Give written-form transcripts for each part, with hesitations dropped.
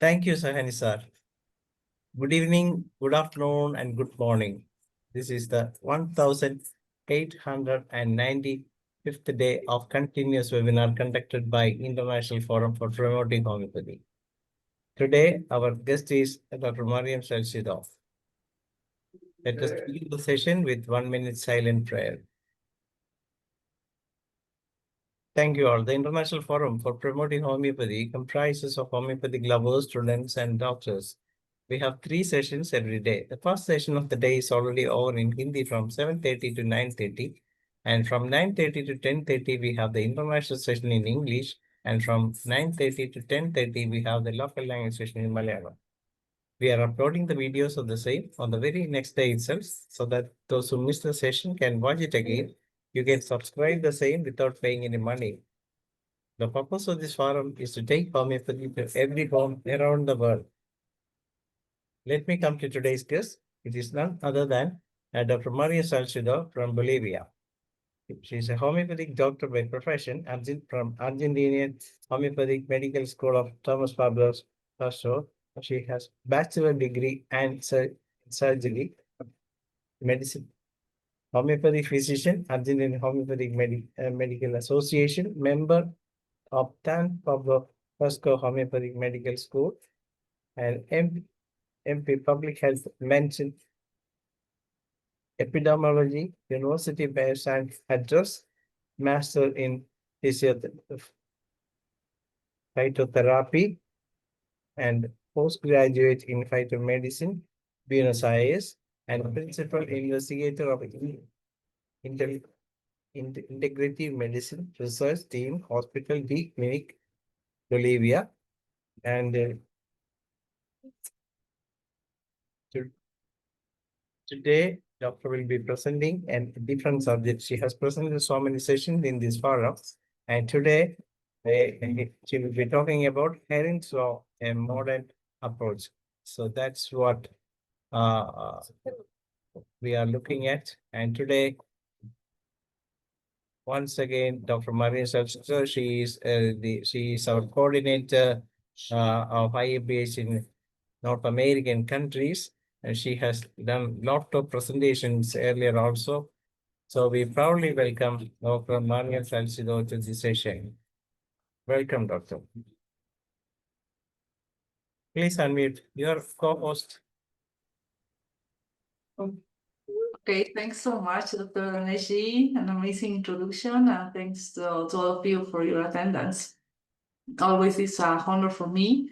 Thank you, Sahani sir. Good evening, good afternoon, and good morning. This is the 1895th day of continuous webinar conducted by International Forum for Promoting Homeopathy. Today, our guest is Dr. MARIAN SALCEDO. Let us begin the session with 1 minute silent prayer. Thank you all. The International Forum for Promoting Homeopathy comprises of homeopathic lovers, students, and doctors. We have 3 sessions every day. The first session of the day is already over in Hindi from 7:30 to 9:30. And from 9:30 to 10:30, we have the international session in English. And from 9:30 to 10:30, we have the local language session in Malayalam. We are uploading the videos of the same on the very next day itself, so that those who missed the session can watch it again. You can subscribe the same without paying any money. The purpose of this forum is to take homeopathy to every home around the world. Let me come to today's guest. It is none other than Dr. MARIAN SALCEDO from Bolivia. She is a homeopathic doctor by profession from Argentinian Homeopathic Medical School of Thomas Pablo Castro. She has bachelor degree and surgery, medicine, homeopathic physician, Argentinian Homeopathic Medical Association, member of San Pablo Castro Homeopathic Medical School, and MP Public Health mentioned Epidemiology, University of Science Address, Master in Phytotherapy, and postgraduate in Phytomedicine, Buenos Aires, and Principal Investigator of Integrative Medicine Research Team, Hospital D. Clinic, Bolivia, and today, Doctor will be presenting a different subject. She has presented so many sessions in this forum, and today she will be talking about HERING'S law, a modern approach. So that's what we are looking at. And today, once again, Dr. MARIAN SALCEDO, she is our coordinator of IFPH in North American countries, and she has done a lot of presentations earlier also. So we proudly welcome Dr. MARIAN SALCEDO to this session. Welcome, Doctor. Please unmute your co-host. Okay, thanks so much, Dr. Ganeshi. An amazing introduction, and thanks to all of you for your attendance. Always is a honor for me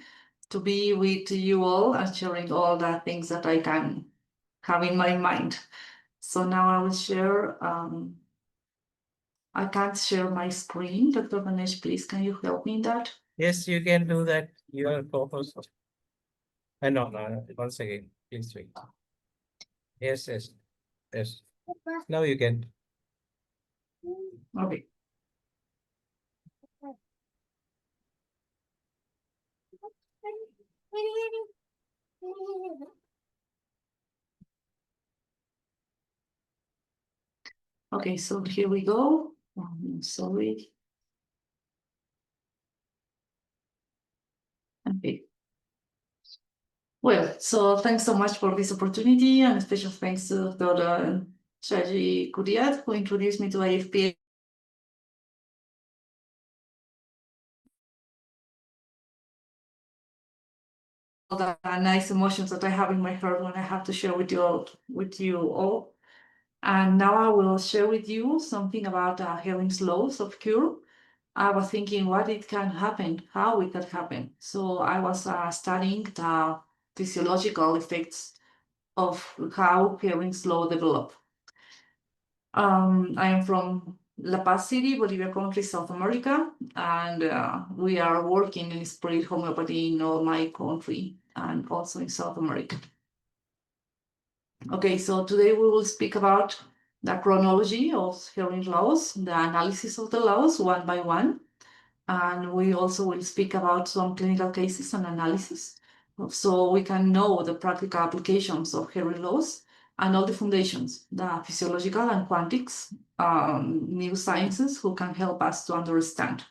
to be with you all and sharing all the things that I can have in my mind. So now I will share. I can't share my screen. Dr. Ganesh, please, can you help me in that? Yes, you can do that. You are co-host. No, once again, please wait. Yes. Now you can. Okay. Okay, so here we go. Sorry. Okay. Well, so thanks so much for this opportunity, and special thanks to Dr. Shaji Kuriat, who introduced me to IFPH. All the nice emotions that I have in my heart when I have to share with you all. And now I will share with you something about Hering's laws of cure. I was thinking what it can happen, how it can happen. So I was studying the physiological effects of how Hering's law develop. I am from La Paz City, Bolivia country, South America, and we are working in spirit homeopathy in all my country and also in South America. Okay, so today we will speak about the chronology of hearing laws, the analysis of the laws one by one, and we also will speak about some clinical cases and analysis, so we can know the practical applications of hearing laws and all the foundations, the physiological and quantics, new sciences who can help us to understand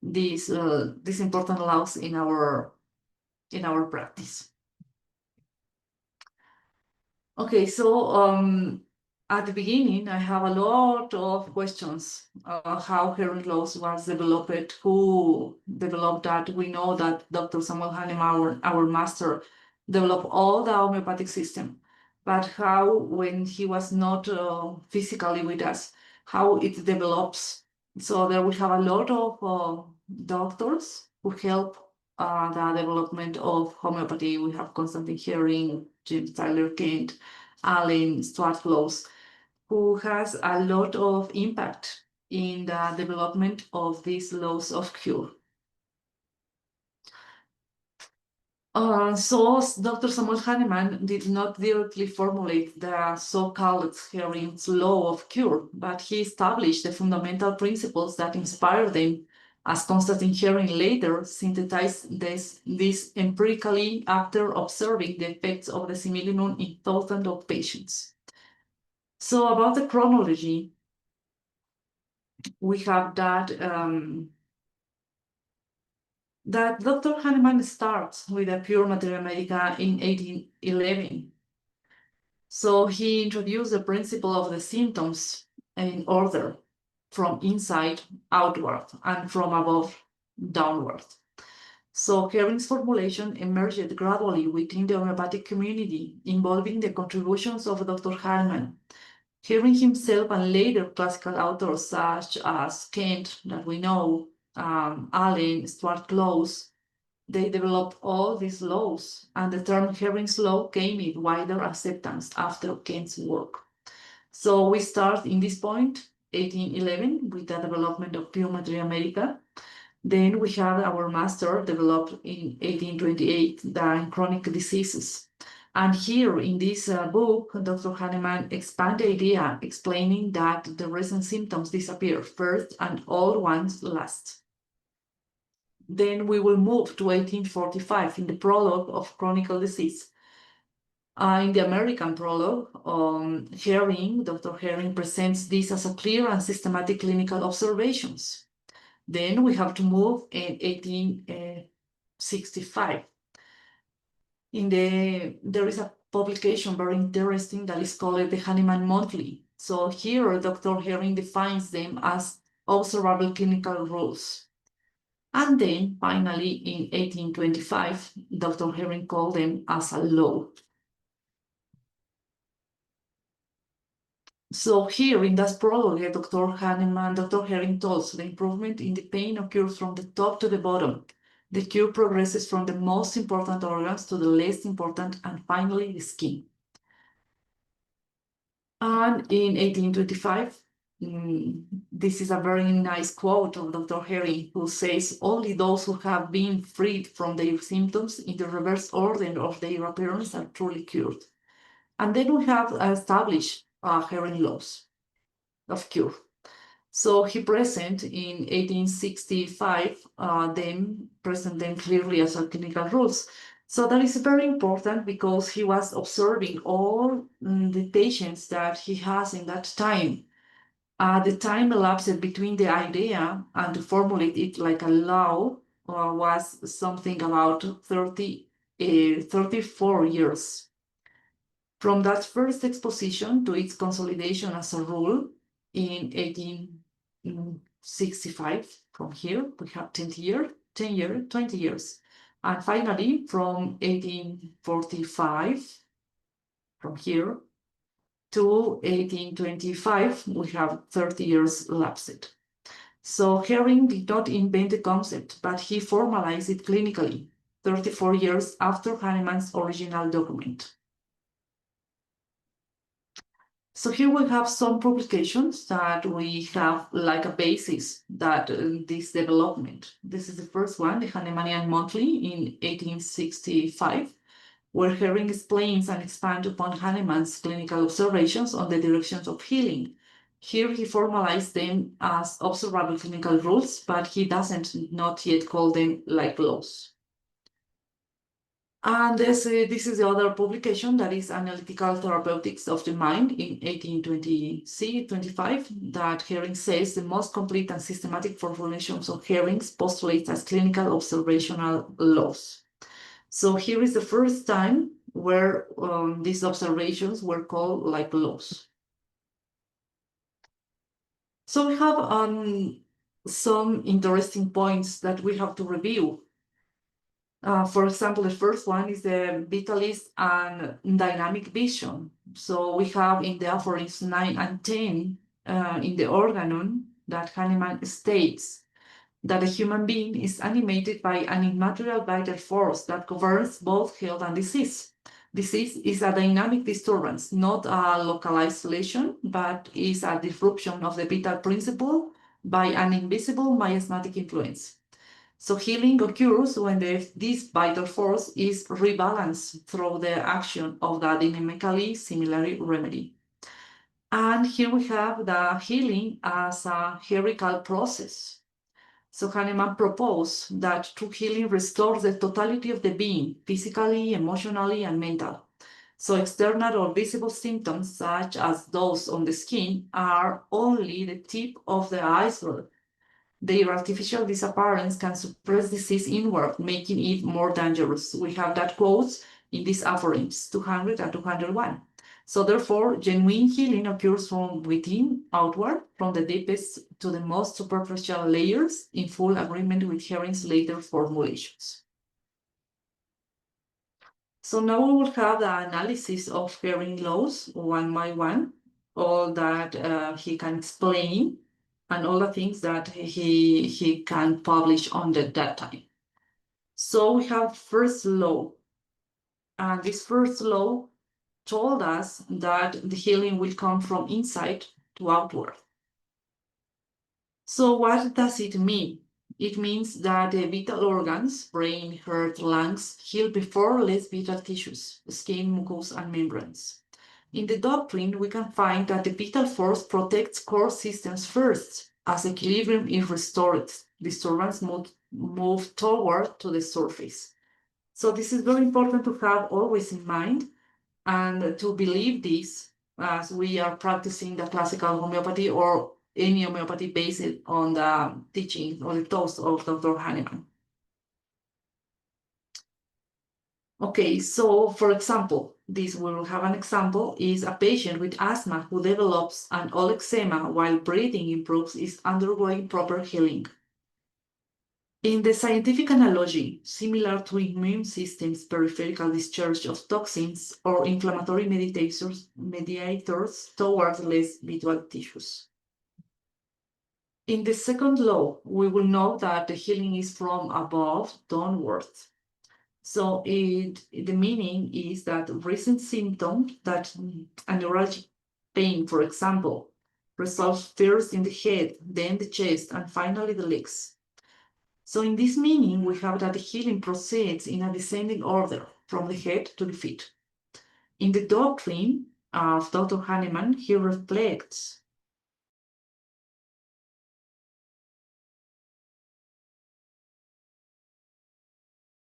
these important laws in our in our practice. Okay, so at the beginning, I have a lot of questions. How hearing loss was developed, who developed that. We know that Dr. Samuel Hahnemann, our master, developed all the homeopathic system. But how, when he was not physically with us, how it develops. So there we have a lot of doctors who help the development of homeopathy. We have Constantine Hering, James Tyler Kent, Allen, Stuart Close, who has a lot of impact in the development of these laws of cure. So Dr. Samuel Hahnemann did not directly formulate the so-called Hering's law of cure, but he established the fundamental principles that inspired them, as Constantine Hering later synthesized this empirically after observing the effects of the similinum in thousands of patients. So about the chronology, we have that that Dr. Hahnemann starts with a pure materia medica in 1811. So he introduced the principle of the symptoms in order from inside outward and from above downward. So Hering's formulation emerged gradually within the homeopathic community, involving the contributions of Dr. Hahnemann. Hering himself and later classical authors such as Kent, that we know, Allen, Stuart Close, they developed all these laws, and the term Hering's law gained wider acceptance after Kent's work. So we start in this point, 1811, with the development of pure materia medica. Then we have our master developed in 1828, the chronic diseases. And here in this book, Dr. Hahnemann expands the idea, explaining that the recent symptoms disappear first and old ones last. Then we will move to 1845 in the prologue of chronic disease. In the American prologue, Dr. Hering presents this as a clear and systematic clinical observations. Then we have to move in 1865. There is a publication very interesting that is called the Hahnemann Monthly. So here, Dr. Hering defines them as observable clinical rules. And then finally, in 1825, Dr. Hering called them as a law. So here in that prologue, Dr. Hering tells the improvement in the pain occurs from the top to the bottom. The cure progresses from the most important organs to the least important, and finally the skin. And in 1825, this is a very nice quote of Dr. Hering, who says, "Only those who have been freed from their symptoms in the reverse order of their appearance are truly cured." And then we have established Hering laws of cure. So he present in 1865 present them clearly as clinical rules. So that is very important because he was observing all the patients that he has in that time. The time elapsed between the idea and to formulate it like a law was something about 34 years. From that first exposition to its consolidation as a rule in 1865, from here we have 20 years. And finally, from 1845, from here, to 1825, we have 30 years lapsed. So Hering did not invent the concept, but he formalized it clinically, 34 years after Hahnemann's original document. So here we have some publications that we have like a basis that this development. This is the first one, the Hahnemannian Monthly in 1865, where Hering explains and expands upon Hahnemann's clinical observations on the directions of healing. Here he formalized them as observable clinical rules, but he doesn't not yet call them like laws. And this is the other publication that is Analytical Therapeutics of the Mind in 1825, that Hering says the most complete and systematic formulations of Hering's postulates as clinical observational laws. So here is the first time where these observations were called like laws. So we have some interesting points that we have to review. For example, the first one is the vitalist and dynamic vision. So we have in the aphorisms 9 and 10 in the organon that Hahnemann states that a human being is animated by an immaterial vital force that governs both health and disease. Disease is a dynamic disturbance, not a localized lesion, but is a disruption of the vital principle by an invisible miasmatic influence. So healing occurs when this vital force is rebalanced through the action of the dynamically similar remedy. And here we have the healing as a hierarchical process. So Hahnemann proposed that true healing restores the totality of the being, physically, emotionally, and mental. So external or visible symptoms, such as those on the skin, are only the tip of the iceberg. Their artificial disappearance can suppress disease inward, making it more dangerous. We have that quotes in these aphorisms 200 and 201. So therefore, genuine healing occurs from within outward, from the deepest to the most superficial layers, in full agreement with Hering's later formulations. So now we will have the analysis of Hering laws one by one, all that he can explain, and all the things that he can publish on that time. So we have first law, and this first law told us that the healing will come from inside to outward. So what does it mean? It means that the vital organs, brain, heart, lungs, heal before less vital tissues, skin, mucus, and membranes. In the doctrine, we can find that the vital force protects core systems first. As equilibrium is restored, disturbance move toward to the surface. So this is very important to have always in mind and to believe this as we are practicing the classical homeopathy or any homeopathy based on the teaching or the thoughts of Dr. Hahnemann. Okay, so for example, this will have an example is a patient with asthma who develops an old eczema while breathing improves is undergoing proper healing. In the scientific analogy, similar to immune system's peripheral discharge of toxins or inflammatory mediators towards less vital tissues. In the second law, we will note that the healing is from above downwards. So the meaning is that recent symptom, that a neuralgic pain, for example, resolves first in the head, then the chest, and finally the legs. So in this meaning, we have that the healing proceeds in a descending order from the head to the feet. In the doctrine of Dr. Hahnemann, he reflects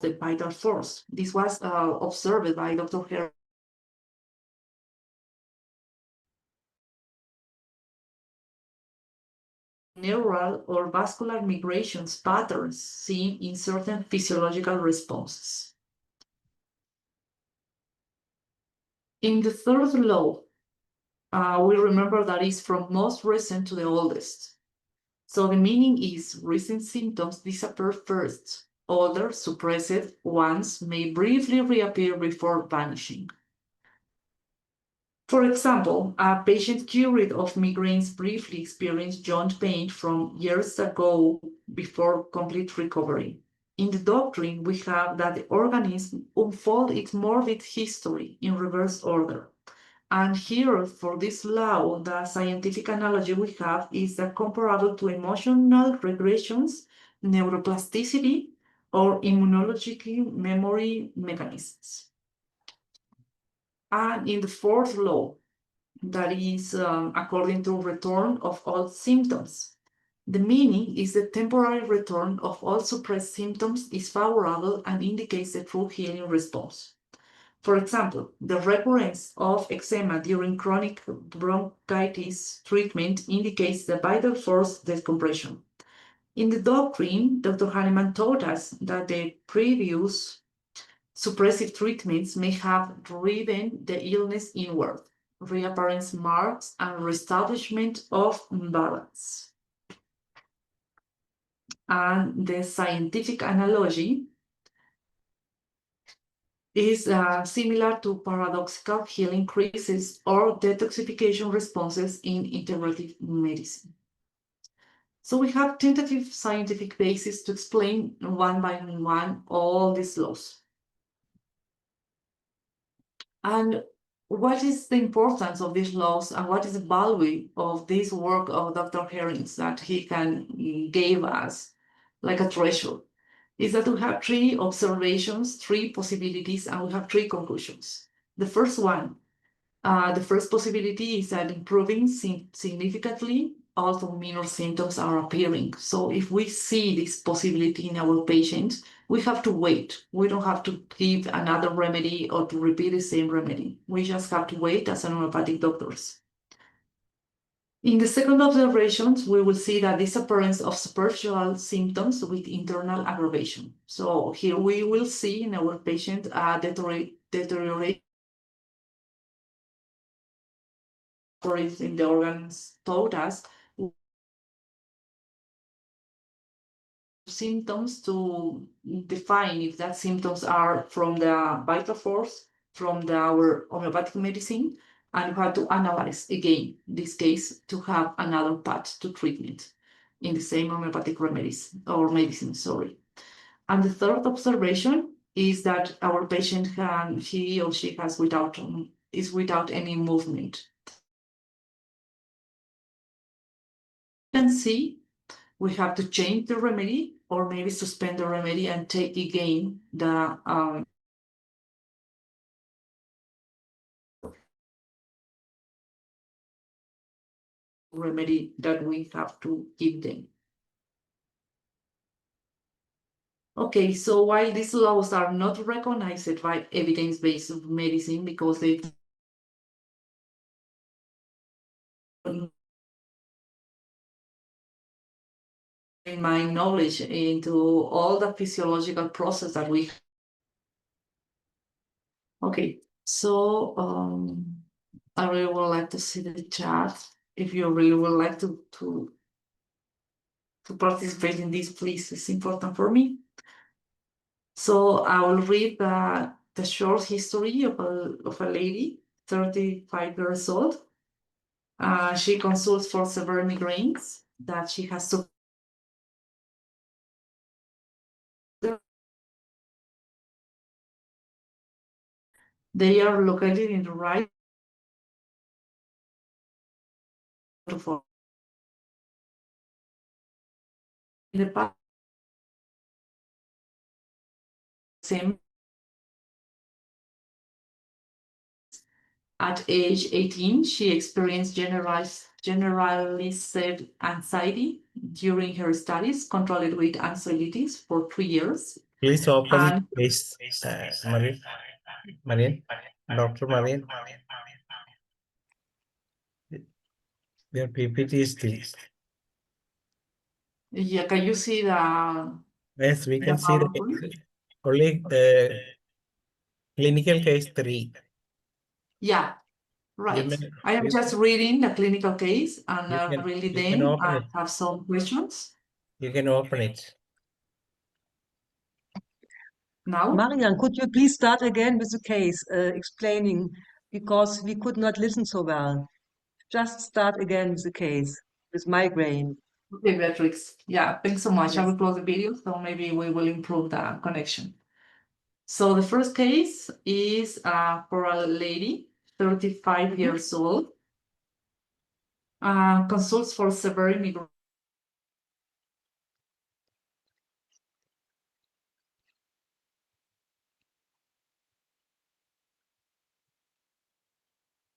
the vital force. This was observed by Dr. Hering. Neural or vascular migrations patterns seen in certain physiological responses. In the third law, we remember that is from most recent to the oldest. So the meaning is recent symptoms disappear first, older suppressed ones may briefly reappear before vanishing. For example, a patient cured of migraines briefly experienced joint pain from years ago before complete recovery. In the doctrine, we have that the organism unfolds its morbid history in reverse order. And here, for this law, the scientific analogy we have is comparable to emotional regressions, neuroplasticity, or immunological memory mechanisms. And in the fourth law, that is according to return of all symptoms. The meaning is the temporary return of all suppressed symptoms is favorable and indicates a true healing response. For example, the recurrence of eczema during chronic bronchitis treatment indicates the vital force decompression. In the doctrine, Dr. Hahnemann taught us that the previous suppressive treatments may have driven the illness inward, reappearance marks, and reestablishment of balance. And the scientific analogy is similar to paradoxical healing crises or detoxification responses in integrative medicine. So we have tentative scientific basis to explain one by one all these laws. And what is the importance of these laws and what is the value of this work of Dr. Herring's that he gave us like a treasure? Is that we have three observations, three possibilities, and we have three conclusions. The first one, the first possibility is that improving significantly, although minor symptoms are appearing. So if we see this possibility in our patients, we have to wait. We don't have to give another remedy or to repeat the same remedy. We just have to wait as homeopathic doctors. In the second observations, we will see that this appearance of superficial symptoms with internal aggravation. So here we will see in our patient deterioration in the organs taught us symptoms to define if that symptoms are from the vital force, from our homeopathic medicine, and we have to analyze again this case to have another path to treatment in the same homeopathic remedies or medicine, sorry. And the third observation is that our patient he or she is without any movement. You can see we have to change the remedy or maybe suspend the remedy and take again the remedy that we have to give them. Okay, so while these laws are not recognized by evidence-based medicine because they in my knowledge into all the physiological process that we okay, so I really would like to see the chat. If you really would like to participate in this, please, it's important for me. So I will read the short history of a lady, 35 years old. She consults for severe migraines that she has to. They are located in the right in the past. Same at age 18, she experienced generalized anxiety during her studies, controlled with anxieties for 3 years. Please open case, Marian, Dr. Marian. Their PPT is still. Yeah, can you see the? Yes, we can see only clinical case 3. Yeah, right. I am just reading the clinical case and really then I have some questions. You can open it. Now? Marian, could you please start again with the case, explaining, because we could not listen so well. Just start again with the case, with migraine. Okay, Beatrix. Yeah, thanks so much. Yes. I will close the video, so maybe we will improve the connection. So the first case is for a lady, 35 years old, consults for severe migraine.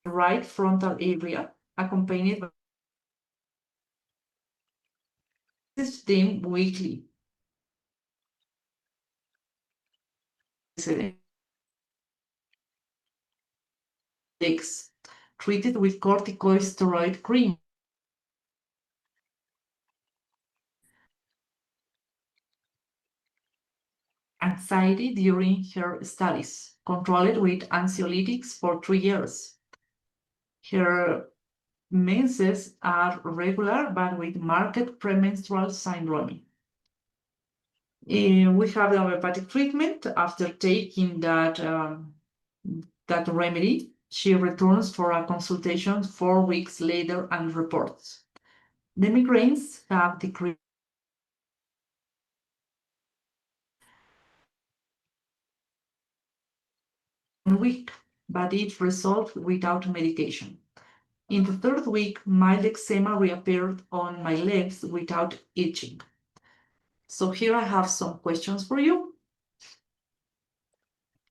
Right frontal area, accompanied by them weekly. Treated with corticosteroid cream. anxiety during her studies, controlled with anxiolytics for 3 years. Her menses are regular, but with marked premenstrual syndrome. We have the homeopathic treatment. After taking that remedy, she returns for a consultation 4 weeks later and reports. The migraines have decreased in a week, but it resolved without medication. In the 3rd week, mild eczema reappeared on my legs without itching. So here I have some questions for you.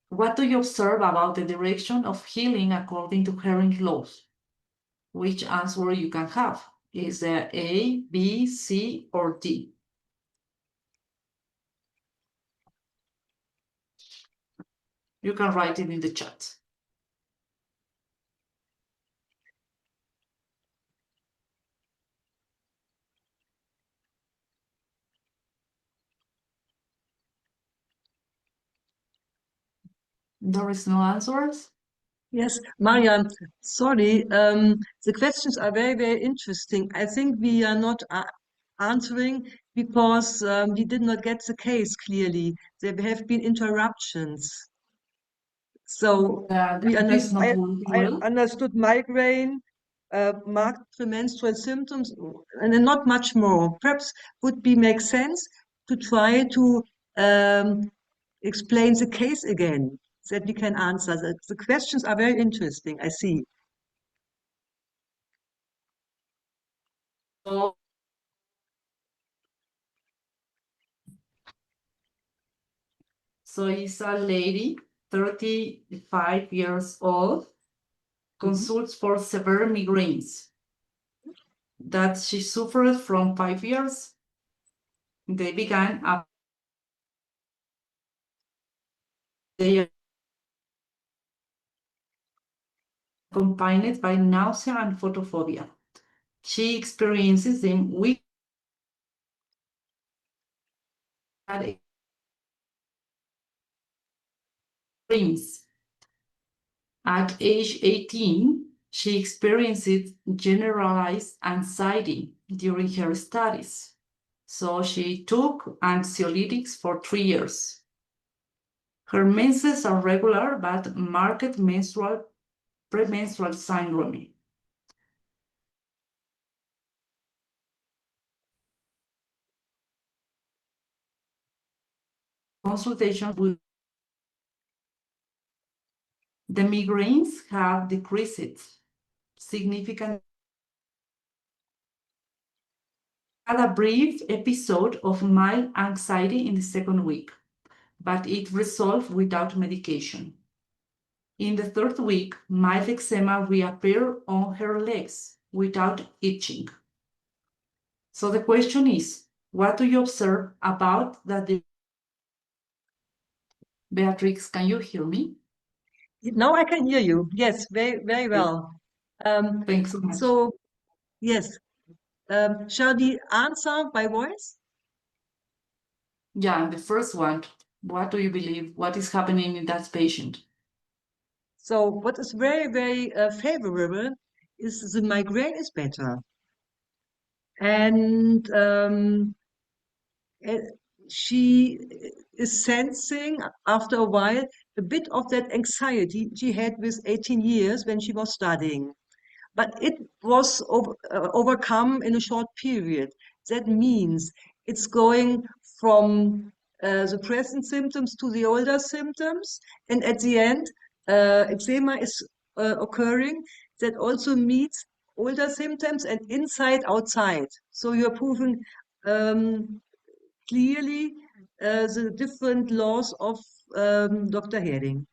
What do you observe about the direction of healing according to Herring's laws? Which answer you can have? Is there A, B, C, or D? You can write it in the chat. There is no answers? Yes, Marian, sorry, the questions are very, very interesting. I think we are not answering because we did not get the case clearly. There have been interruptions. So we It's not I working well. understood migraine, marked premenstrual symptoms, and then not much more. Perhaps would be make sense to try to explain the case again, that we can answer. The questions are very interesting, I see. So it's a lady, 35 years old, consults for severe migraines that she suffered from 5 years. They began up. They are accompanied by nausea and photophobia. She experiences them with dreams. At age 18, she experienced generalized anxiety during her studies. So she took anxiolytics for 3 years. Her menses are regular, but marked premenstrual syndrome. Consultation with the migraines have decreased significantly. Had a brief episode of mild anxiety in the 2nd week, but it resolved without medication. In the 3rd week, mild eczema reappeared on her legs without itching. So the question is, what do you observe about that? Beatrix, can you hear me? Now I can hear you. Yes, very, very well. Thanks so much. So, yes, shall we answer by voice? Yeah, the first one, what do you believe? What is happening in that patient? So what is very, very favorable is the migraine is better. And she is sensing after a while a bit of that anxiety she had with 18 years when she was studying. But it was overcome in a short period. That means it's going from the present symptoms to the older symptoms, and at the end, eczema is occurring. That also meets older symptoms and inside, outside. So you're proving clearly the different laws of Dr. Hering.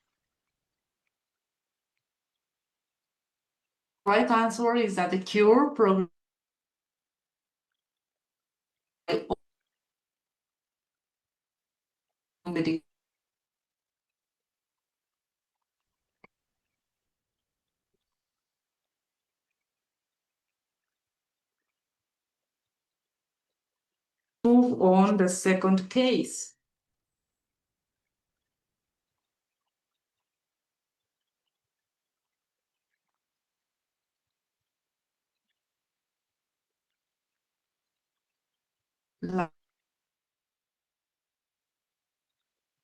Right answer is that the cure program move on the second case.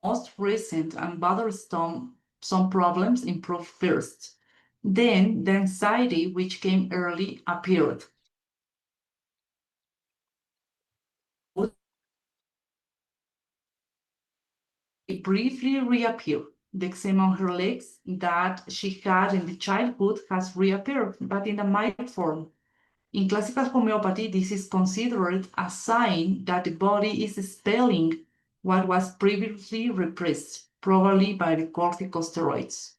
most recent and bothersome some problems improved first. Then the anxiety, which came early, appeared. It briefly reappeared. The eczema on her legs that she had in the childhood has reappeared, but in a mild form. In classical homeopathy, this is considered a sign that the body is expelling what was previously repressed, probably by the corticosteroids.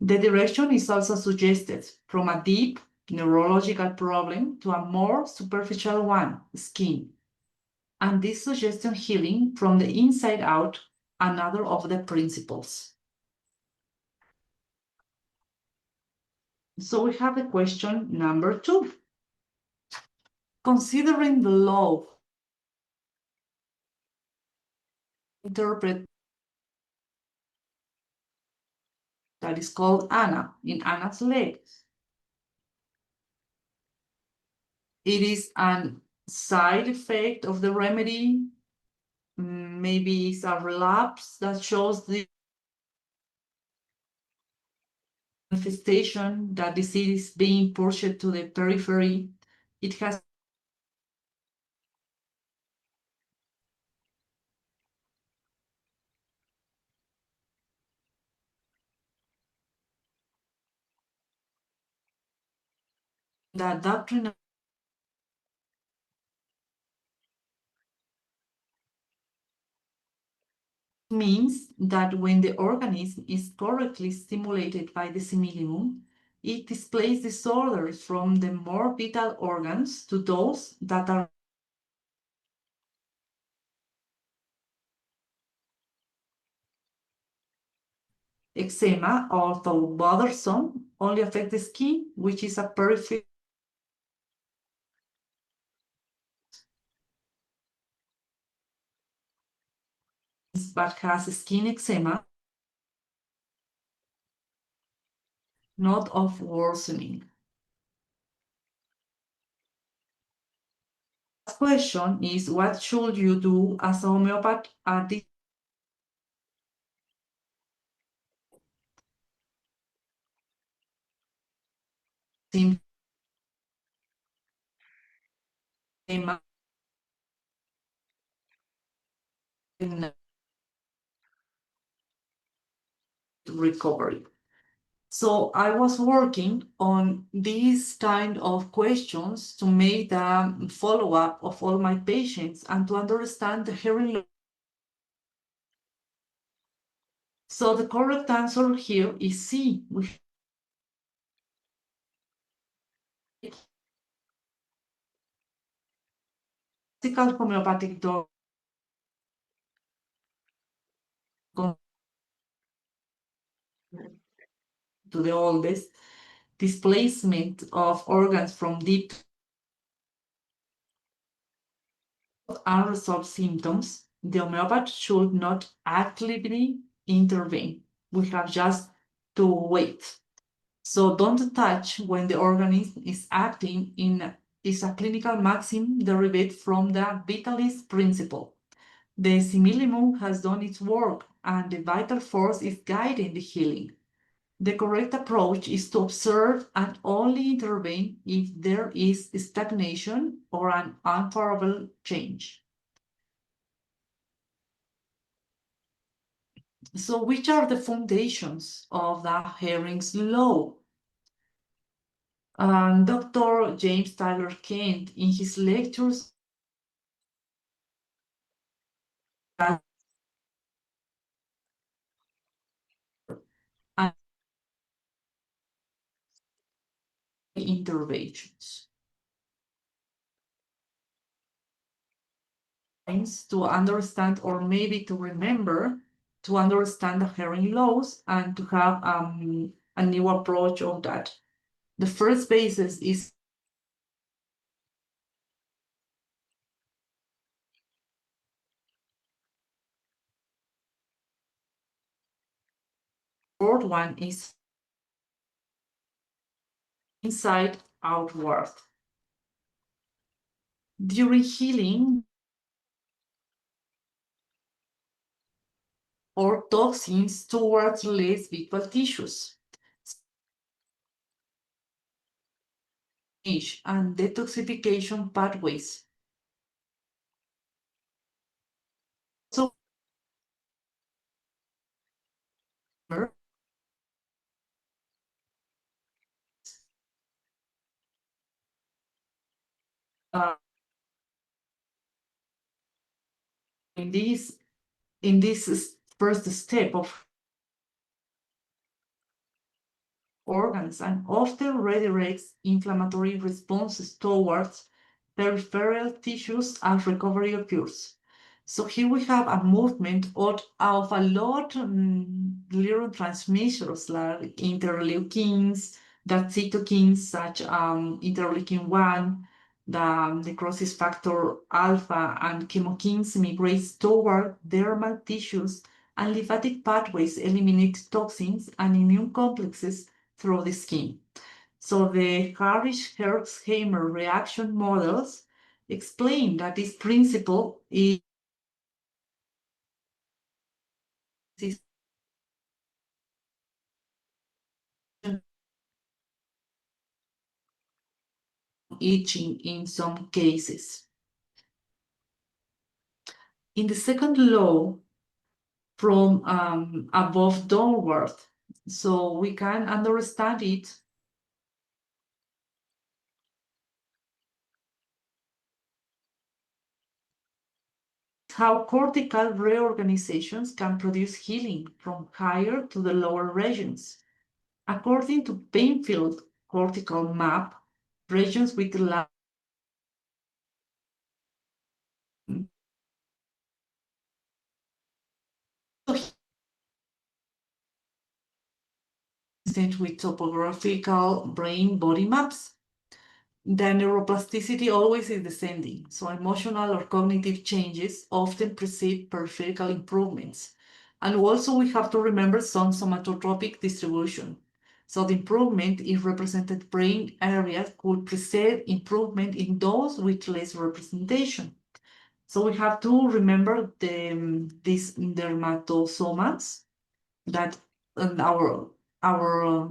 The direction is also suggested from a deep neurological problem to a more superficial one, skin. And this suggestion healing from the inside out, another of the principles. So we have the question number 2. Considering the law interpret that is called Anna in Anna's legs. It is a side effect of the remedy. Maybe it's a relapse that shows the manifestation that disease is being pushed to the periphery. It has that doctrine means that when the organism is correctly stimulated by the simillimum, it displays disorders from the more vital organs to those that are eczema, although bothersome, only affect the skin, which is a periphery. But has skin eczema, not of worsening. The question is, what should you do as a homeopath at this recovery? So I was working on these kind of questions to make the follow-up of all my patients and to understand the hearing loss. So the correct answer here is C. Classical homeopathic dose to the oldest displacement of organs from deep unresolved symptoms, the homeopath should not actively intervene. We have just to wait. So don't touch when the organism is acting is a clinical maxim derived from the vitalist principle. The simillimum has done its work and the vital force is guiding the healing. The correct approach is to observe and only intervene if there is stagnation or an unfavorable change. So which are the foundations of the Hering's law? Dr. James Tyler Kent, in his lectures, and interventions. To understand or maybe to remember to understand the Hering laws and to have a new approach of that. The first basis is fourth one is inside outward. During healing, or toxins towards less vital tissues. And detoxification pathways. So, in this first step of organs and often redirects inflammatory responses towards peripheral tissues as recovery occurs. So here we have a movement of a lot of neurotransmitters like interleukins, that cytokines such interleukin-1, the necrosis factor alpha, and chemokines migrates toward dermal tissues, and lymphatic pathways eliminate toxins and immune complexes through the skin. So the Harris-Herxheimer reaction models explain that this principle is itching in some cases. In the second law, from above downward, so we can understand it how cortical reorganizations can produce healing from higher to the lower regions. According to Painfield cortical map, regions with large with topographical brain body maps, the neuroplasticity always is descending, so emotional or cognitive changes often precede peripheral improvements. And also we have to remember some somatotropic distribution. So the improvement in represented brain areas could precede improvement in those with less representation. So we have to remember these dermatosomas that our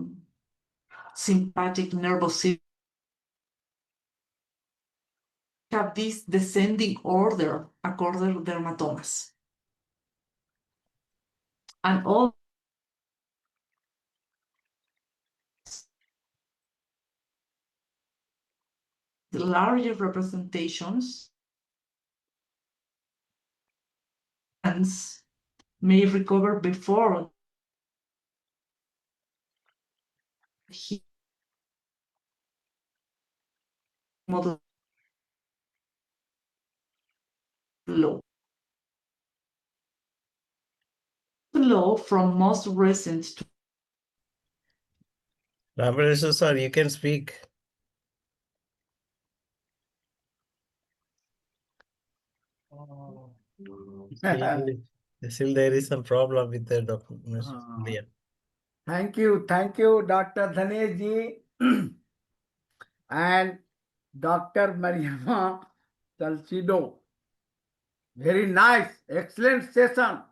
sympathetic nervous system have this descending order according to dermatomas. And all the larger representations may recover before he model low. Low from most recent to Rameswar sir, you can speak. Still there is some problem with the document. Yeah. Thank you, Dr. Dhanesh ji and Dr. Marian Salcedo. Very nice, excellent session.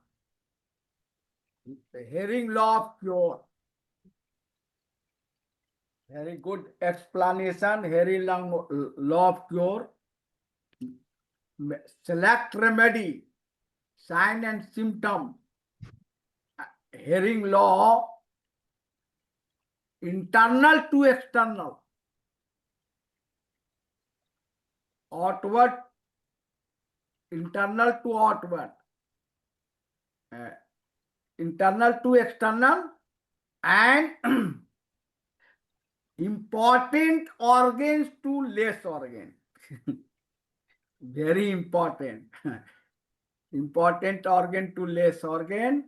The hearing law of cure. Very good explanation. Hearing law of cure. Select remedy, sign and symptom. Hearing law, internal to external. Outward, internal to outward. Internal to external, and important organs to less organ. Very important. Important organ to less organ,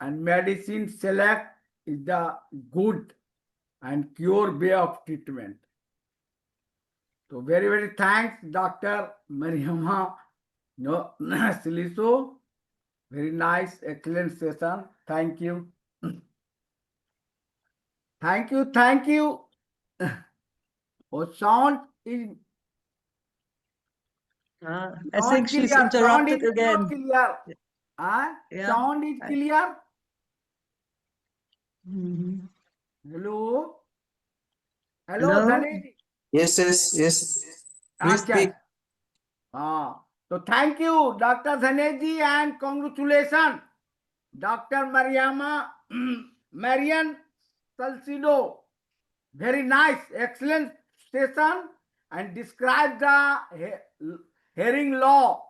and medicine select is the good and cure way of treatment. So very thanks, Dr. Mariama Siliso. Very nice, excellent session. Thank you. Thank you. Oh, sound is I not think she's clear. Sound is interrupted again. not clear. Yeah. Sound is clear? Mhm. Hello? Hello, Hello? Dhanesh? Yes, yes, yes. Please speak. So thank you, Dr. Dhaneji, and congratulations, Dr. Marian Salcedo. Very nice, excellent session, and describe the hearing law,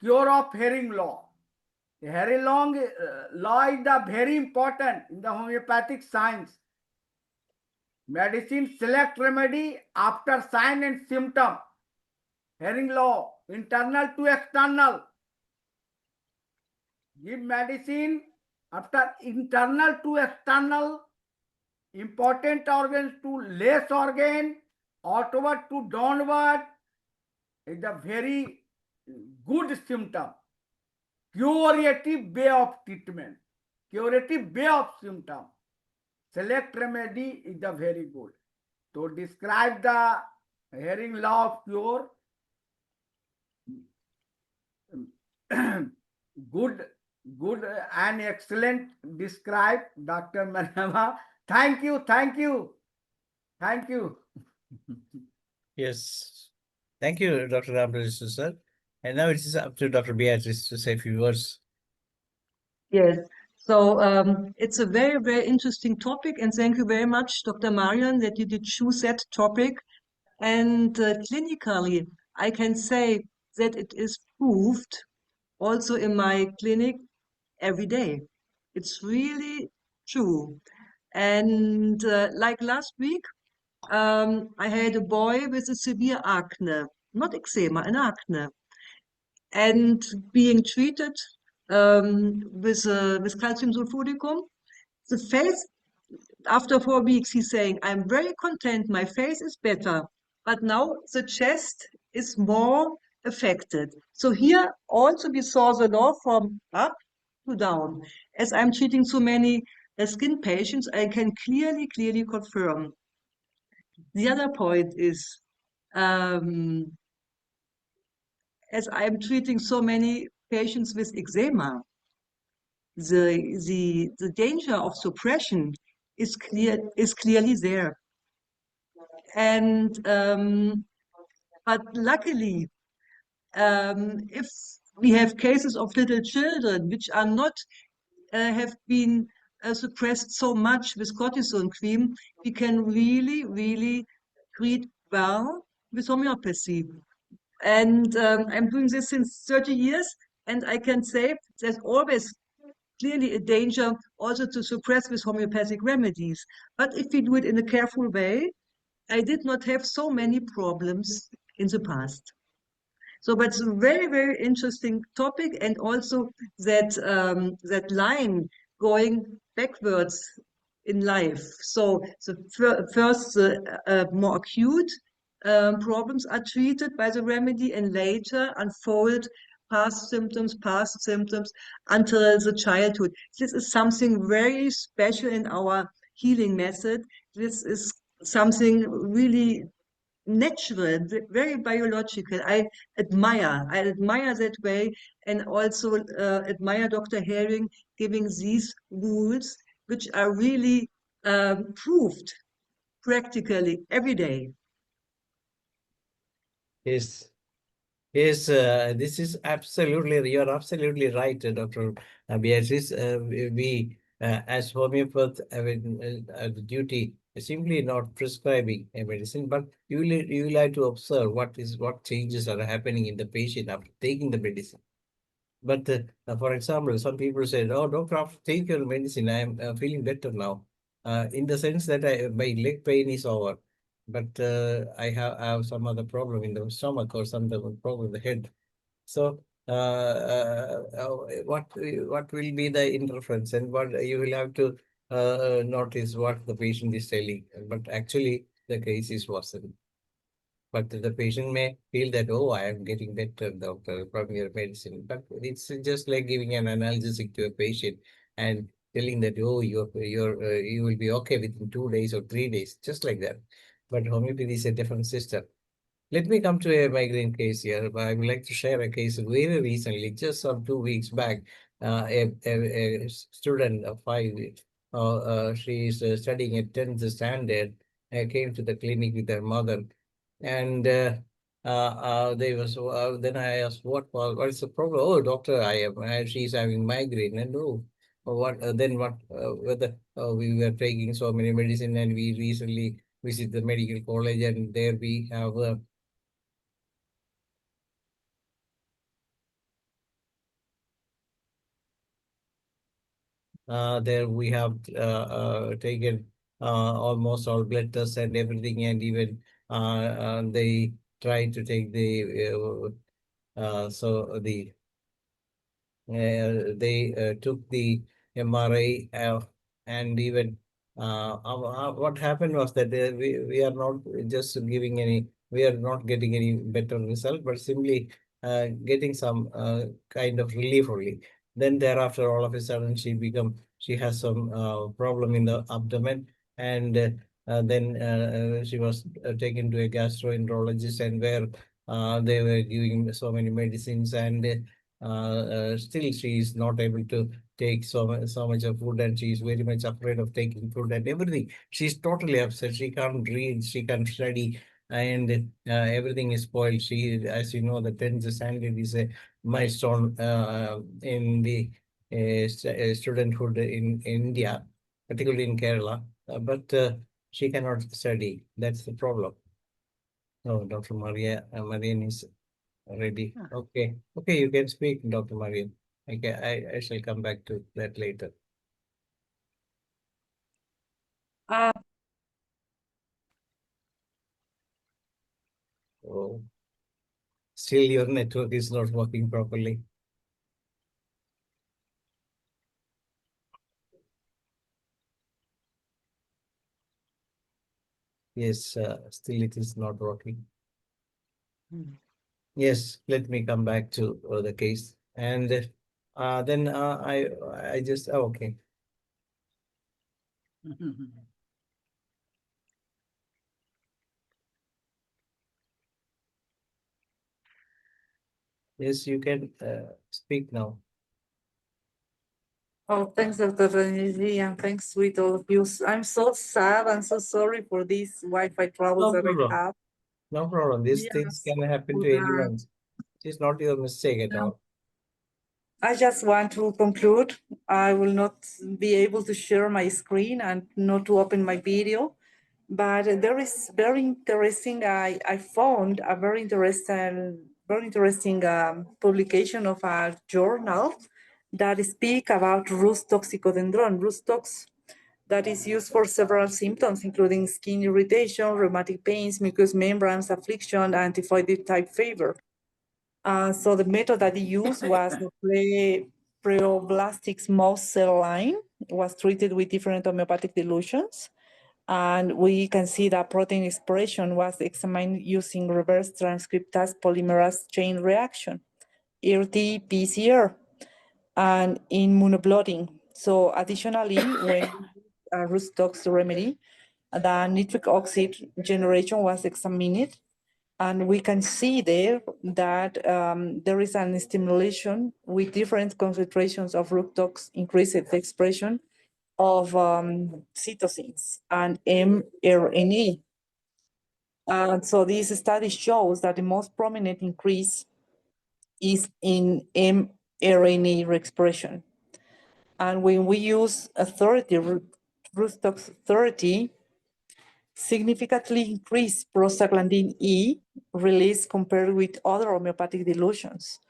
cure of hearing law. The hearing law is the very important in the homeopathic science. Medicine select remedy after sign and symptom. Hearing law, internal to external. Give medicine after internal to external, important organs to less organ, outward to downward is a very good symptom. Curative way of treatment, curative way of symptom. Select remedy is the very good. To describe the hearing law of cure, good and excellent describe, Dr. Mariama. Thank you, thank you, thank you. Yes. Thank you, Dr. Ramprasad, sir. And now it is up to Dr. Beatrice to say a few words. Yes. So it's a very, very interesting topic, and thank you very much, Dr. Marian, that you did choose that topic. And clinically, I can say that it is proved also in my clinic every day. It's really true. And like last week, I had a boy with a severe acne, not eczema, an acne, and being treated with calcium sulfuricum. The face, after 4 weeks, he's saying, I'm very content, my face is better, but now the chest is more affected. So here also we saw the law from up to down. As I'm treating so many skin patients, I can clearly confirm. The other point is, um, as I'm treating so many patients with eczema, the danger of suppression is clearly there. And but luckily, if we have cases of little children which are not have been suppressed so much with cortisone cream, we can really treat well with homeopathy. And I'm doing this since 30 years, and I can say there's always clearly a danger also to suppress with homeopathic remedies. But if we do it in a careful way, I did not have so many problems in the past. So, but it's a very interesting topic, and also that that line going backwards in life. So the first more acute problems are treated by the remedy, and later unfold past symptoms until the childhood. This is something very special in our healing method. This is something really natural, very biological. I admire that way, and also admire Dr. Hering giving these rules, which are really proved practically every day. Yes. Yes, this is absolutely, you're absolutely right, Dr. Beatrice. As homeopath, have the duty simply not prescribing a medicine, but you will have to observe what changes are happening in the patient after taking the medicine. But for example, some people say, "Oh, doctor, after taking your medicine, I am feeling better now." In the sense that my leg pain is over, but I have some other problem in the stomach or some other problem in the head. So, what will be the interference, and what you will have to notice what the patient is telling, but actually the case is worsening. But the patient may feel that, oh, I am getting better, doctor, from your medicine. But it's just like giving an analgesic to a patient and telling that, oh, you will be okay within 2 days or 3 days, just like that. But homeopathy is a different system. Let me come to a migraine case here. I would like to share a case very recently, just some 2 weeks back. a student of 5, she is studying at 10th standard, came to the clinic with her mother, and they was then I asked what's the problem? Oh, doctor, she's having migraine. And oh, what then what whether we were taking so many medicine, and we recently visit the medical college, and there we have there we have taken almost all blood tests and everything, and even they tried to take the they took the MRI, and even what happened was that we are not just giving any, we are not getting any better result, but simply getting some kind of relief only. Then thereafter, all of a sudden, she has some problem in the abdomen, and then she was taken to a gastroenterologist, and where they were giving so many medicines, and still she is not able to take so much of food, and she is very much afraid of taking food and everything. She's totally upset. She can't read, she can't study, and everything is spoiled. She, as you know, the 10th standard is a milestone in the studenthood in India, particularly in Kerala, but she cannot study. That's the problem. Oh, Dr. Marian is ready. Okay. Okay, you can speak, Dr. Marian. Okay, I shall come back to that later. Oh, still your network is not working properly. Yes, still it is not working. Yes, let me come back to the case. And then I just, oh, okay. Yes, you can speak now. Oh, thanks, Dr. Renzi, and thanks with all of you. I'm so sad and so sorry for these Wi-Fi troubles No that I problem. have. No problem. These things Yes, can happen but, to anyone. It's not your mistake at all. I just want to conclude. I will not be able to share my screen and not to open my video, but there is very interesting. I found a very interesting publication of a journal that speak about Rhus toxicodendron, Rhus tox, that is used for several symptoms, including skin irritation, rheumatic pains, mucous membranes affliction, and typhoid type fever. So the method that he used was the preoblastic mouse cell line. It was treated with different homeopathic dilutions. And we can see that protein expression was examined using reverse transcriptase polymerase chain reaction, RT-PCR, and immunoblotting. So additionally, when Rhus tox remedy, the nitric oxide generation was examined, and we can see there that there is an stimulation with different concentrations of Rhus tox increased the expression of cytosines and mRNA. So this study shows that the most prominent increase is in mRNA expression. And when we use a 30, Rhus tox 30, significantly increased prostaglandin E release compared with other homeopathic dilutions.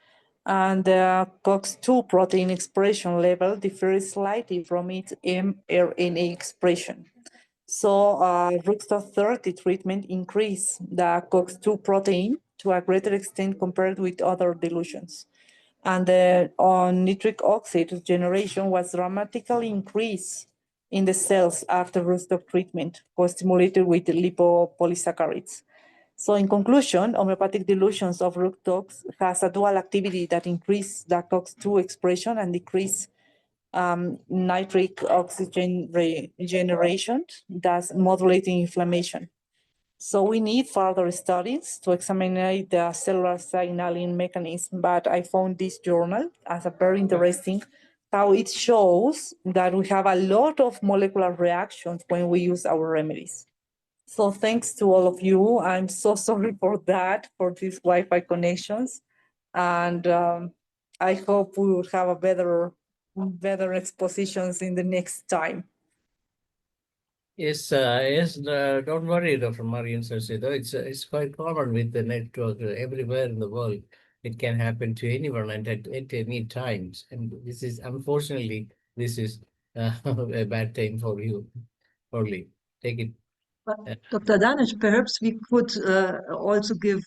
And the COX-2 protein expression level differs slightly from its mRNA expression. So Rhus tox 30 treatment increased the COX-2 protein to a greater extent compared with other dilutions. And on nitric oxide generation was dramatically increased in the cells after Rhus tox treatment, co-stimulated with lipopolysaccharides. So in conclusion, homeopathic dilutions of Rhus tox has a dual activity that increase the COX-2 expression and decrease nitric oxygen regeneration, thus modulating inflammation. So we need further studies to examine the cellular signaling mechanism, but I found this journal as a very interesting how it shows that we have a lot of molecular reactions when we use our remedies. So thanks to all of you. I'm so sorry for that, for these Wi-Fi connections. And I hope we will have a better expositions in the next time. Yes, don't worry, Dr. Marian Salcedo. It's quite common with the network everywhere in the world. It can happen to anyone and at any times. And this is, unfortunately, this is a bad time for you only. Take it. But Dr. Danish, perhaps we could also give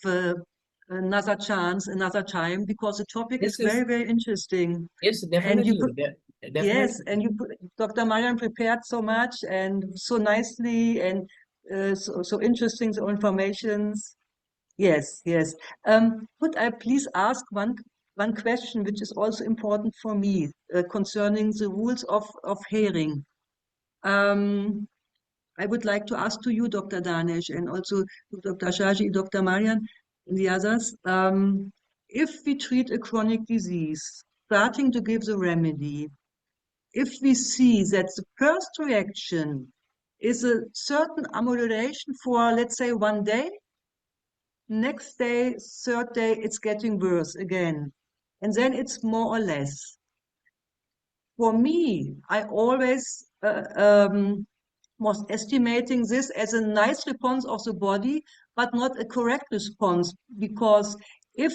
another chance, another time, because the topic is Yes, very, very interesting. yes, And you definitely. yes, Definitely. and Dr. Marian prepared so much and so nicely and so interesting the informations. Yes, yes. Could I please ask one question, which is also important for me, concerning the rules of hearing? I would like to ask to you, Dr. Danish, and also to Dr. Shaji, Dr. Marian, and the others, if we treat a chronic disease, starting to give the remedy, if we see that the first reaction is a certain amelioration for, let's say, 1 day, next day, third day, it's getting worse again, and then it's more or less. For me, I always was estimating this as a nice response of the body, but not a correct response, because if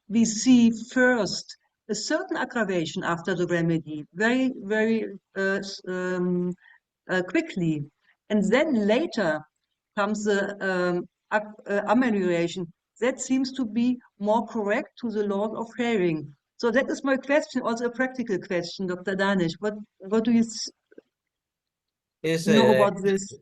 we see first a certain aggravation after the remedy, very, very quickly, and then later comes the amelioration, that seems to be more correct to the law of hearing. So that is my question, also a practical question, Dr. Danish. What do you Yes, know about this?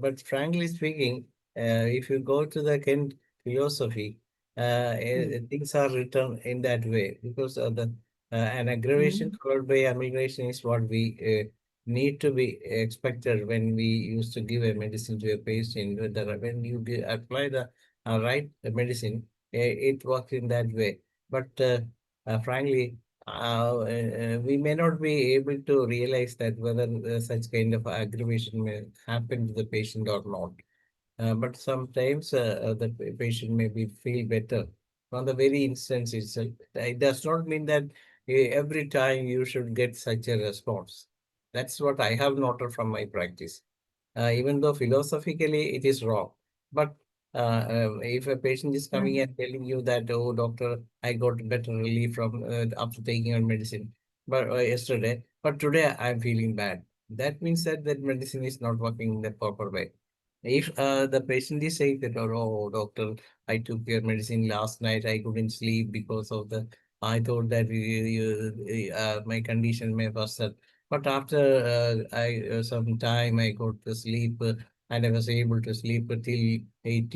but frankly speaking, if you go to the Kent philosophy, things are written in that way because an aggravation followed by amelioration is what we need to be expected when we used to give a medicine to a patient. When you apply the right medicine, it works in that way. But frankly, we may not be able to realize that whether such kind of aggravation may happen to the patient or not. But sometimes the patient may feel better from the very instance itself. It does not mean that every time you should get such a response. That's what I have noted from my practice. Even though philosophically it is wrong. But if a patient is coming and telling you that, oh, doctor, I got better relief from after taking your medicine, but yesterday, but today I'm feeling bad. That means that that medicine is not working in the proper way. If the patient is saying that, oh, doctor, I took your medicine last night, I couldn't sleep because of I thought that my condition may worsen. But after some time, I got to sleep and I was able to sleep till 8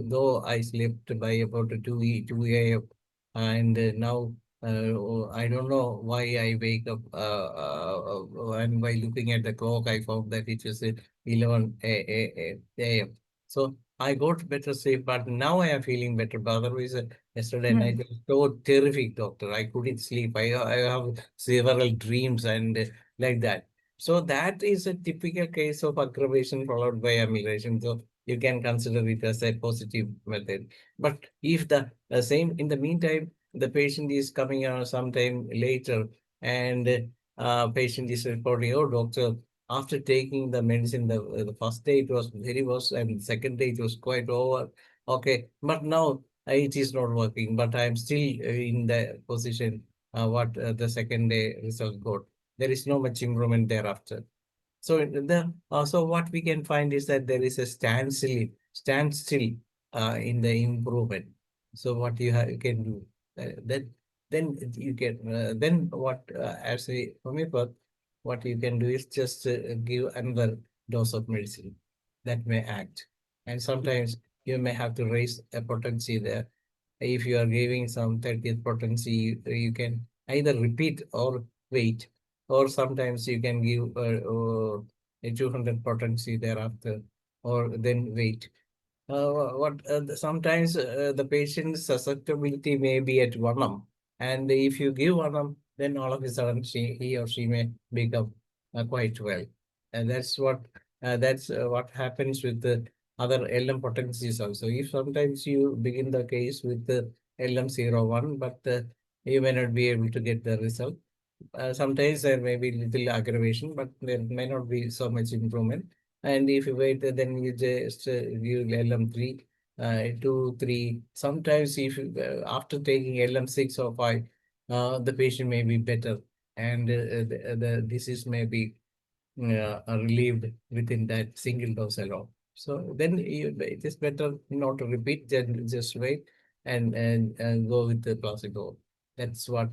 though I slept by about 2 a.m. And now I don't know why I wake up and by looking at the clock, I found that it was 11 a.m. So I got better sleep, but now I am feeling better. But otherwise, yesterday night was so terrific, doctor. I couldn't sleep. I have several dreams and like that. So that is a typical case of aggravation followed by amelioration. So you can consider it as a positive method. But if the same, in the meantime, the patient is coming out sometime later and patient is reporting, oh, doctor, after taking the medicine, the first day it was very worse and second day it was quite over. Okay, but now it is not working, but I am still in the position what the second day result got. There is no much improvement thereafter. So so what we can find is that there is a standstill in the improvement. So what you can do then you can then what as a homeopath, what you can do is just give another dose of medicine that may act, and sometimes you may have to raise a potency there. If you are giving some 30th potency, you can either repeat or wait, or sometimes you can give a 200 potency thereafter, or then wait. Sometimes the patient's susceptibility may be at 1 and if you give 1 then all of a sudden he or she may become quite well. And that's what happens with the other LM potencies also. If sometimes you begin the case with the LM01, but you may not be able to get the result. Sometimes there may be little aggravation, but there may not be so much improvement. And if you wait, then you just give LM3, 2, 3. Sometimes if after taking LM6 or 5, the patient may be better, and the disease may be relieved within that single dose alone. So then it is better not to repeat, just wait and go with the placebo. That's what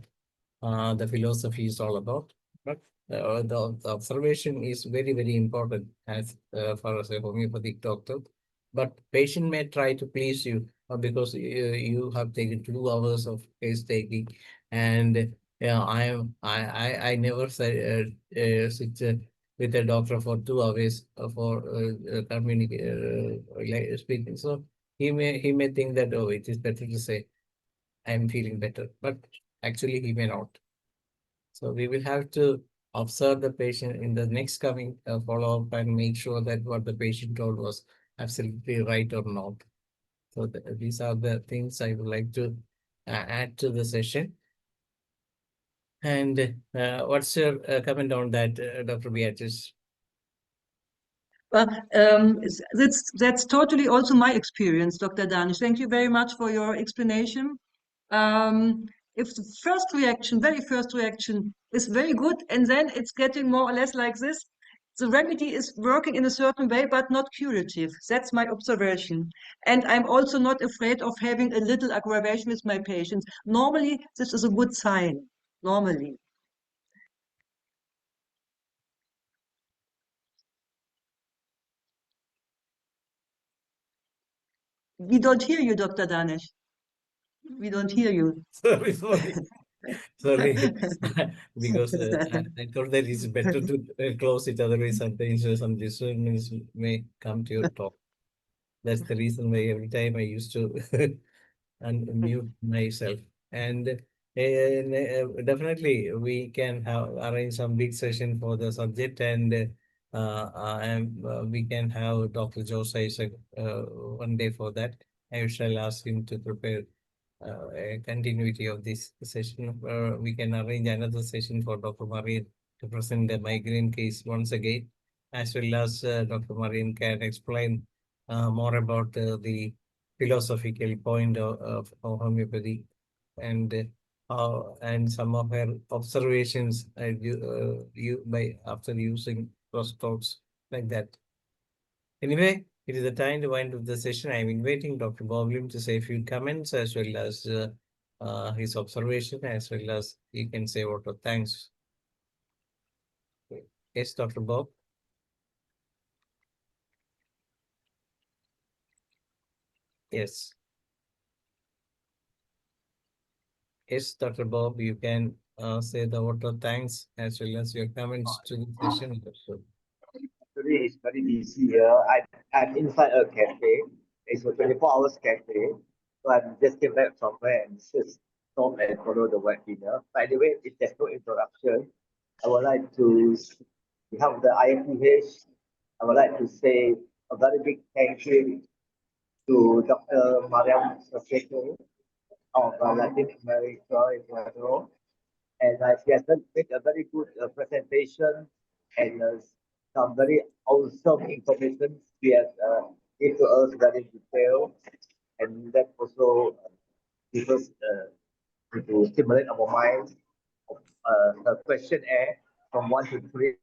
the philosophy is all about. But the observation is very, very important as far as a homeopathic doctor. But patient may try to please you because you have taken 2 hours of case taking, and I never say, sit with a doctor for 2 hours for speaking. So he may think that, oh, it is better to say I'm feeling better, but actually he may not. So we will have to observe the patient in the next coming follow-up and make sure that what the patient told was absolutely right or not. So these are the things I would like to add to the session. And what's your comment on that, Dr. Beatrice? Well, that's totally also my experience, Dr. Danish. Thank you very much for your explanation. If the very first reaction is very good, and then it's getting more or less like this, the remedy is working in a certain way, but not curative. That's my observation. And I'm also not afraid of having a little aggravation with my patients. Normally, this is a good sign, normally. We don't hear you, Dr. Danish. We don't hear you. Sorry, sorry, because I thought that it's better to close it, otherwise sometimes some disturbance may come to your talk. That's the reason why every time I used to unmute myself. And definitely we can arrange some big session for the subject, and we can have Dr. Jose Isaac one day for that. I shall ask him to prepare a continuity of this session. We can arrange another session for Dr. Marian to present the migraine case once again, as well as Dr. Marian can explain more about the philosophical point of homeopathy, and some of her observations after using crosstalks like that. Anyway, it is the time to wind up the session. I'm inviting Dr. Boblim to say a few comments, as well as his observation, as well as he can say a word of thanks. Yes, Dr. Bob. Yes. Yes, Dr. Bob, you can say the word of thanks as well as your comments to the session. Today is very busy here. I'm inside a cafe. It's a 24 hours cafe. So I'm just came back from where and just stop and follow the webinar. By the way, if there's no interruption, I would like to, on behalf of the IFPH, I would like to say a very big thank you to Dr. MARIAN SALCEDO of Latin America in Ecuador. And she has made a very good presentation and some very awesome information she has given to us very in detail, and that also gives us to stimulate our minds of the questionnaire from 1 to 3.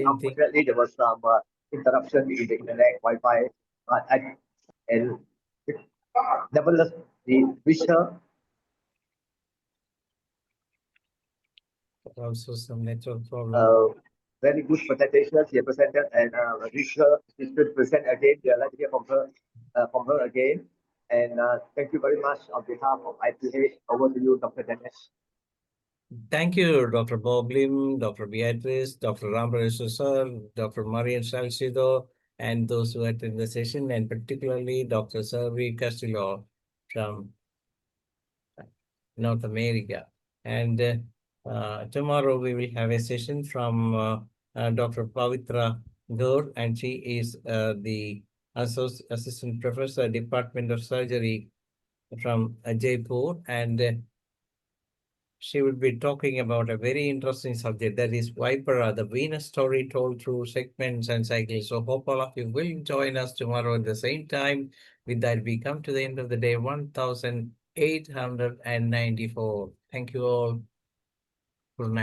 Unfortunately, there was some interruption in the internet Wi-Fi, but nevertheless, we wish her Also some network problem. very good presentation she presented, and wish her she should present again. We are like to hear from her again. And thank you very much on behalf of IPH. Over to you, Dr. Dennis. Thank you, Dr. Boblim, Dr. Beatrice, Dr. Rampravesh sir, Dr. Marian Salcedo, and those who attend the session, and particularly Dr. Survey Castillo from North America. And tomorrow we will have a session from Dr. Pavitra Gaur, and she is the Assistant Professor, Department of Surgery from Jaipur, and she will be talking about a very interesting subject, that is Vipera, the Venus story told through segments and cycles. So hope all of you will join us tomorrow at the same time. With that, we come to the end of the day 1894. Thank you all. Good night.